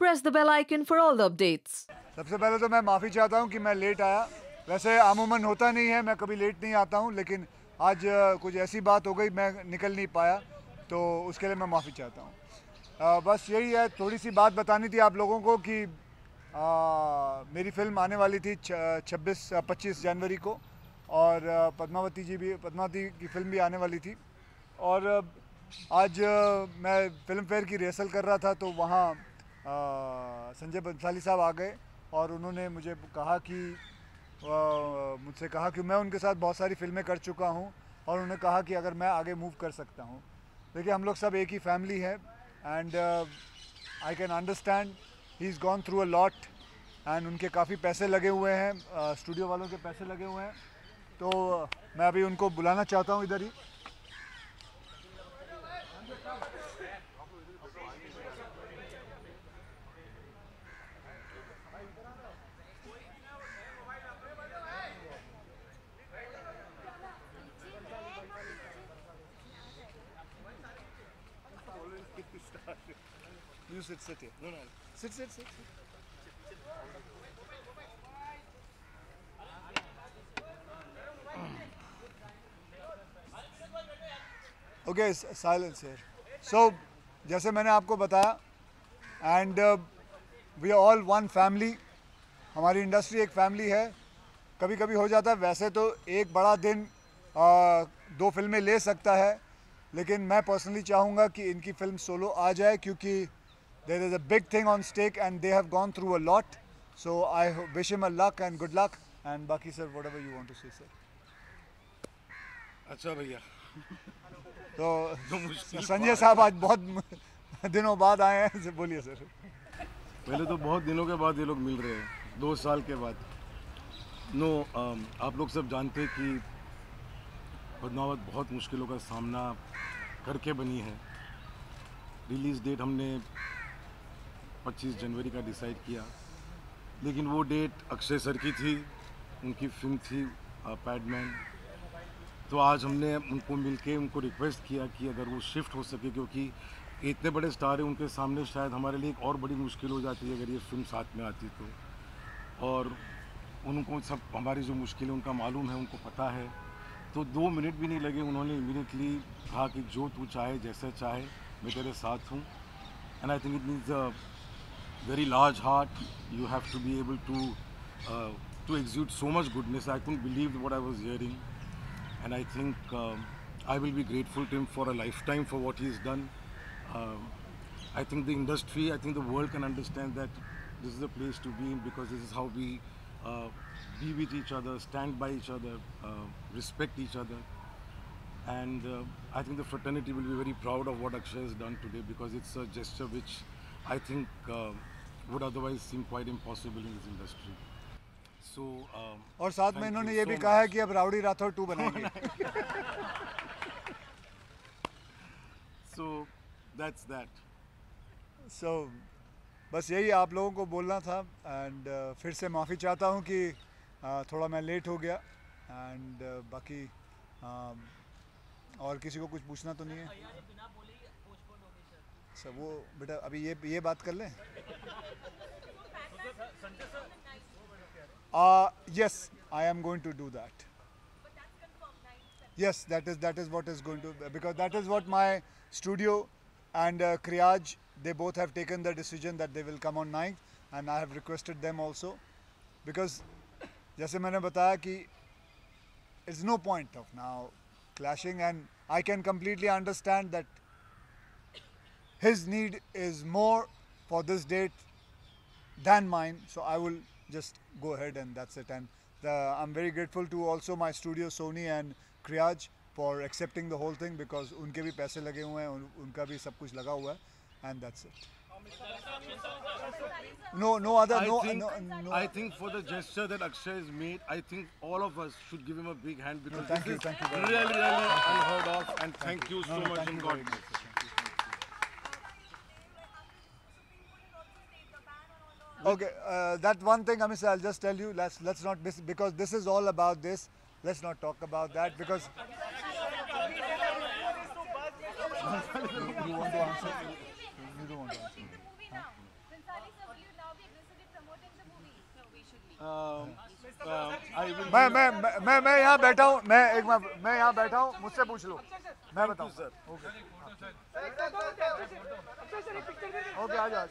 press the bell icon for all the updates. सबसे पहले तो मैं माफ़ी चाहता हूँ कि मैं लेट आया। वैसे अमूमन होता नहीं है, मैं कभी लेट नहीं आता हूँ, लेकिन आज कुछ ऐसी बात हो गई, मैं निकल नहीं पाया, तो उसके लिए मैं माफ़ी चाहता हूँ। बस यही है, थोड़ी सी बात बतानी थी आप लोगों को कि मेरी फ़िल्म आने वाली थी 25 जनवरी को, और पद्मावती की फ़िल्म भी आने वाली थी। और आज मैं फ़िल्म फेयर की रिहर्सल कर रहा था, तो वहाँ संजय बंसाली साहब आ गए और उन्होंने मुझे कहा कि मुझसे कहा कि मैं उनके साथ बहुत सारी फ़िल्में कर चुका हूँ, और उन्होंने कहा कि अगर मैं आगे मूव कर सकता हूँ। देखिए, हम लोग सब एक ही फैमिली है, and I can understand he is gone through a lot, and उनके काफ़ी पैसे लगे हुए हैं, स्टूडियो वालों के पैसे लगे हुए हैं। तो मैं अभी उनको बुलाना चाहता हूँ इधर ही। You sit here. No. Sit. Okay, silence here. So, जैसे मैंने आपको बताया, and we are all one family. हमारी इंडस्ट्री एक फैमिली है। कभी कभी हो जाता है, वैसे तो एक बड़ा दिन 2 फिल्में ले सकता है, लेकिन मैं पर्सनली चाहूँगा कि इनकी फिल्म सोलो आ जाए, क्योंकि there is a big thing on stake and they have gone through a lot. So I wish him a luck and good luck, and बाकी sir whatever you want to say sir. अच्छा भैया, तो संजय साहब आज बहुत दिनों बाद आए हैं, बोलिए सर। पहले तो बहुत दिनों के बाद ये लोग मिल रहे हैं, 2 साल के बाद। आप लोग सब जानते हैं कि पद्मावत बहुत मुश्किलों का सामना करके बनी है। रिलीज़ डेट हमने 25 जनवरी का डिसाइड किया, लेकिन वो डेट अक्षय सर की थी, उनकी फिल्म थी पैडमैन। तो आज हमने उनको मिलके उनको रिक्वेस्ट किया कि अगर वो शिफ्ट हो सके, क्योंकि इतने बड़े स्टार हैं, उनके सामने शायद हमारे लिए एक और बड़ी मुश्किल हो जाती है अगर ये फिल्म साथ में आती तो। और उनको सब हमारी जो मुश्किल है उनका मालूम है, उनको पता है। तो 2 मिनट भी नहीं लगे, उन्होंने इमीडिएटली कहा कि जो तू चाहे, जैसे चाहे, मैं तेरे साथ हूँ। And I think it means a very large heart. You have to be able to exude so much goodness. I couldn't believe what I was hearing, and I think I will be grateful to him for a lifetime for what he's done. I think the industry, I think the world can understand that this is a place to be in, because this is how we be with each other, stand by each other, respect each other. And I think the fraternity will be very proud of what Akshay has done today, because it's a gesture which I think would otherwise seem quite impossible in this industry. So, और साथ में इन्होंने ये भी कहा है कि अब राउडी राठौर 2 बनाएंगे। So that's that. So बस यही आप लोगों को बोलना था, एंड फिर से माफ़ी चाहता हूँ कि थोड़ा मैं लेट हो गया, एंड बाकी और किसी को कुछ पूछना तो नहीं है सर? वो बेटा अभी ये बात कर लें। Yes, I am going to do that. Yes, that is what is going to, because that is what my studio and Kriyaj, they both have taken the decision that they will come on 9th, and I have requested them also, because जैसे मैंने बताया कि it's no point of now clashing, and I can completely understand that his need is more for this date than mine, so I will just go ahead and that's it. And I'm very grateful to also my studio Sony and Kriyaj for accepting the whole thing, because उनके भी पैसे लगे हुए हैं, उनका भी सब कुछ लगा हुआ है, and that's it. No other. I think for the gesture that Akshay has made, I think all of us should give him a big hand, because Thank you very much. really unheard of, and thank you so much, and God bless. Okay, that one thing, Amit, I'll just tell you. Let's not miss, because this is all about this. Let's not talk about that, because you want to answer. You don't want to answer. Huh? मैं यहाँ बैठा हूँ, मैं यहाँ बैठा हूँ, मुझसे पूछ लो, मैं बताऊँ सर। ओके ओके, आ जाओ।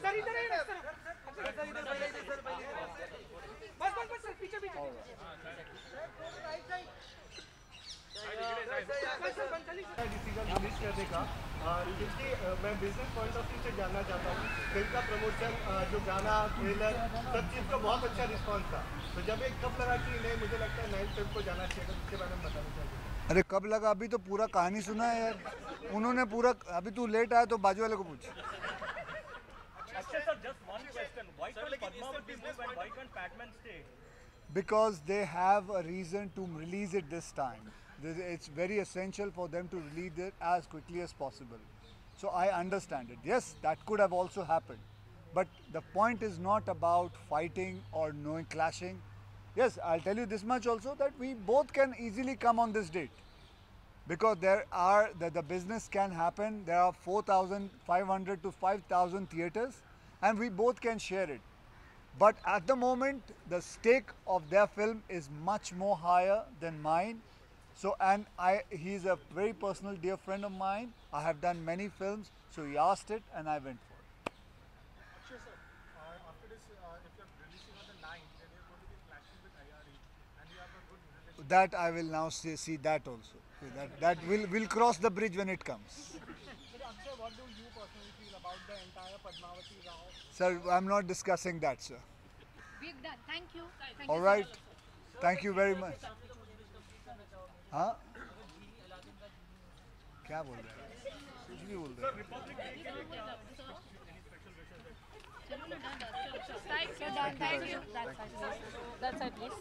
डिसीजन रिलीज करने का, क्योंकि मैं बिजनेस पॉइंट ऑफ व्यू से जानना चाहता हूँ। फिल्म का प्रमोशन, जो गाना, ट्रेलर, सब चीज़ का बहुत अच्छा रिस्पांस था। तो जब एक कब लगा कि नहीं, मुझे लगता है नई फिल्म को जाना चाहिए, तो उसके बारे में बताना चाहिए। अरे कब लगा? अभी तो पूरा कहानी सुना है यार, उन्होंने पूरा। अभी तू लेट आया तो बाजू वाले को पूछ। Because they have a reason to release it this time. It's very essential for them to release it as quickly as possible. So I understand it. Yes, that could have also happened. But the point is not about fighting or knowing clashing. Yes, I'll tell you this much also, that we both can easily come on this date. Because the business can happen. There are 4,500 to 5,000 theatres, and we both can share it. But at the moment, the stake of their film is much more higher than mine. So, and he's a very personal dear friend of mine. I have done many films, so he asked it and I went for it. Sure, sir. After this, if you're releasing on the 9th, then you're going to be clashing with IRE, and you have a good relationship. That I will now see that also. That will cross the bridge when it comes. So, Akshay, what do you personally feel about the entire Padmavati Rao? Sir, I'm not discussing that, sir. We're done. Thank you. All right. Thank you very much. हाँ? क्या बोल रहे हैं? कुछ भी बोल रहे हैं। Thank you. That's it, please.